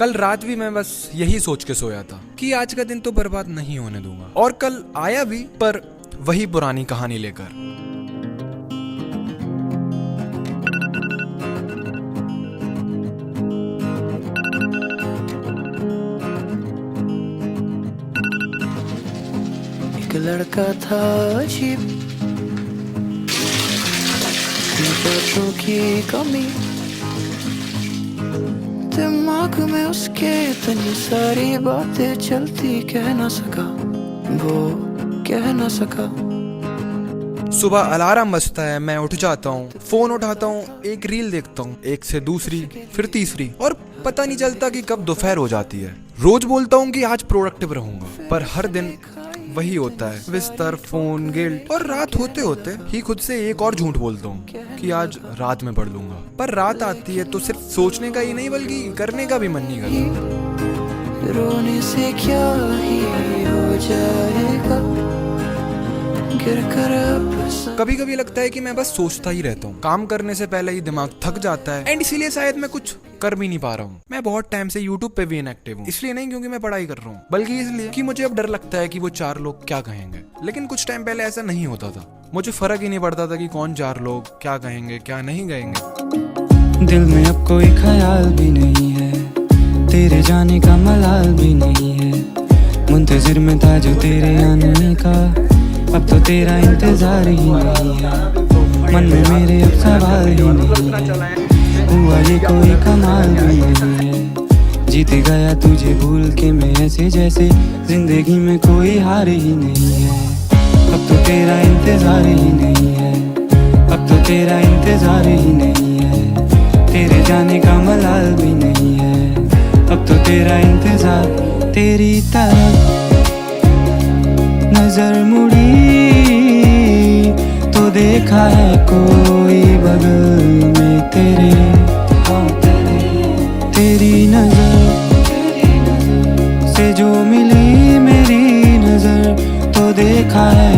कल रात भी मैं बस यही सोच के सोया था कि आज का दिन तो बर्बाद नहीं होने दूंगा, और कल आया भी, पर वही पुरानी कहानी लेकर। एक लड़का था अजीब, बातों की कमी, दिमाग में उसके इतनी सारी बातें चलती, कह ना सका, वो कह ना सका। सुबह अलार्म बजता है, मैं उठ जाता हूँ, फोन उठाता हूँ, एक रील देखता हूँ, एक से दूसरी, फिर तीसरी, और पता नहीं चलता कि कब दोपहर हो जाती है। रोज बोलता हूँ कि आज प्रोडक्टिव रहूंगा, पर हर दिन वही होता है, बिस्तर, फोन, गिल्ट, और रात होते होते ही खुद से एक और झूठ बोलता हूँ कि आज रात में पढ़ लूंगा। पर रात आती है तो सिर्फ सोचने का ही नहीं बल्कि करने का भी मन नहीं करता। रोने से क्या ही हो जाएगा, गिर कर कभी कभी लगता है कि मैं बस सोचता ही रहता हूँ, काम करने से पहले ही दिमाग थक जाता है, एंड इसीलिए शायद मैं कुछ कर भी नहीं पा रहा हूँ। मैं बहुत टाइम से YouTube पे भी इनएक्टिव हूँ, इसलिए नहीं क्योंकि मैं पढ़ाई कर रहा हूँ, बल्कि इसलिए कि मुझे अब डर लगता है कि वो 4 लोग क्या कहेंगे। लेकिन कुछ टाइम पहले ऐसा नहीं होता था, मुझे फर्क ही नहीं पड़ता था कि कौन 4 लोग क्या कहेंगे क्या नहीं कहेंगे। दिल में अब कोई ख्याल भी नहीं है, तेरे जाने का मलाल भी नहीं है, मुंतजिर में था जो तेरे आने का, अब तो तेरा इंतजार ही नहीं है, मन में मेरे अब सवाल ही नहीं है, हुआ ये कोई कमाल भी नहीं है, जीत गया तुझे भूल के मैं ऐसे जैसे जिंदगी में कोई हार ही नहीं है, अब तो तेरा इंतजार ही नहीं है, अब तो तेरा इंतजार ही नहीं है, तेरे जाने का मलाल भी नहीं है, अब तो तेरा इंतजार। तेरी तरफ नजर मुड़ी तो देखा है कोई बगल में तेरे, तेरी नजर से जो मिली मेरी नजर तो देखा है।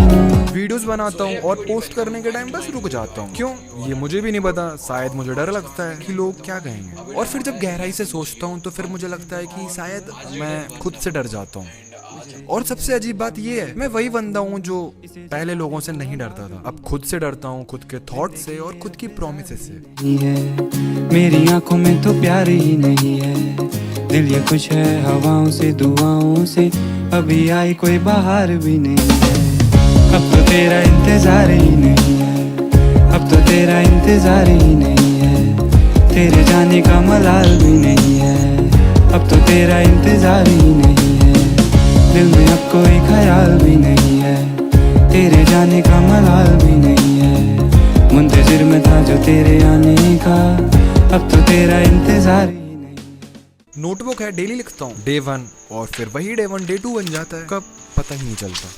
वीडियोस बनाता हूँ और पोस्ट करने के टाइम बस रुक जाता हूँ, क्यों ये मुझे भी नहीं पता, शायद मुझे डर लगता है कि लोग क्या कहेंगे, और फिर जब गहराई से सोचता हूँ तो फिर मुझे लगता है कि शायद मैं खुद से डर जाता हूँ। और सबसे अजीब बात ये है, मैं वही बंदा हूँ जो पहले लोगों से नहीं डरता था, अब खुद से डरता हूँ, खुद के थॉट से और खुद की प्रोमिसेस से। मेरी आंखों में तो प्यार ही नहीं है, दिल ये कुछ है हवाओं से दुआओं से, अभी आई कोई बाहर भी नहीं है, अब तो तेरा इंतजार ही नहीं है, अब तो तेरा इंतजार ही नहीं है, तेरे जाने का मलाल भी नहीं है, अब तो तेरा इंतजार ही नहीं है, दिल में अब कोई ख्याल भी नहीं है, तेरे जाने का मलाल भी नहीं है, मुंतजिर में था जो तेरे आने का, अब तो तेरा इंतजार ही नहीं है। नोटबुक है, डेली लिखता हूँ, डे 1, और फिर वही डे 1 डे 2 बन जाता है, कब पता ही नहीं चलता।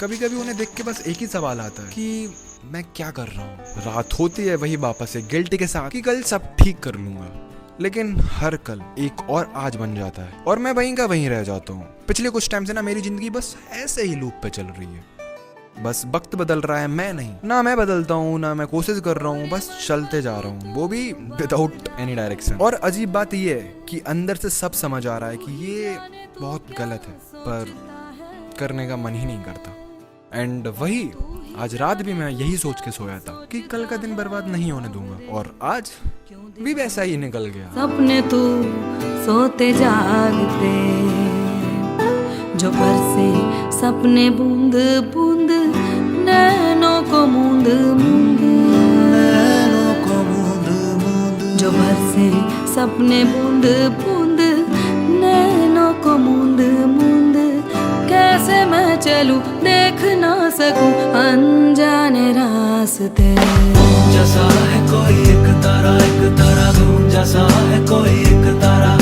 कभी कभी उन्हें देख के बस एक ही सवाल आता है कि मैं क्या कर रहा हूँ। रात होती है वही वापस एक गिल्ट के साथ कि कल सब ठीक कर लूंगा, लेकिन हर कल एक और आज बन जाता है और मैं वहीं का वहीं रह जाता हूँ। पिछले कुछ टाइम से ना मेरी जिंदगी बस ऐसे ही लूप पे चल रही है, बस वक्त बदल रहा है, मैं नहीं, ना मैं बदलता हूँ ना मैं कोशिश कर रहा हूँ, बस चलते जा रहा हूँ, वो भी विदाउट एनी डायरेक्शन। और अजीब बात ये है कि अंदर से सब समझ आ रहा है कि ये बहुत गलत है, पर करने का मन ही नहीं करता। एंड वही आज रात भी मैं यही सोच के सोया था कि कल का दिन बर्बाद नहीं होने दूंगा, और आज भी वैसा ही निकल गया। सपने तू सोते जागते, जो बरसे सपने बूंद बूंद, नैनों को मूंद मूंद, जो बरसे सपने बूंद बूंद, नैनों को मूंद मूंद, कैसे मैं चलूं देख ना सकूं अनजाने रास्ते। जैसा है कोई एक तारा, एक तारा, जैसा है कोई एक तारा।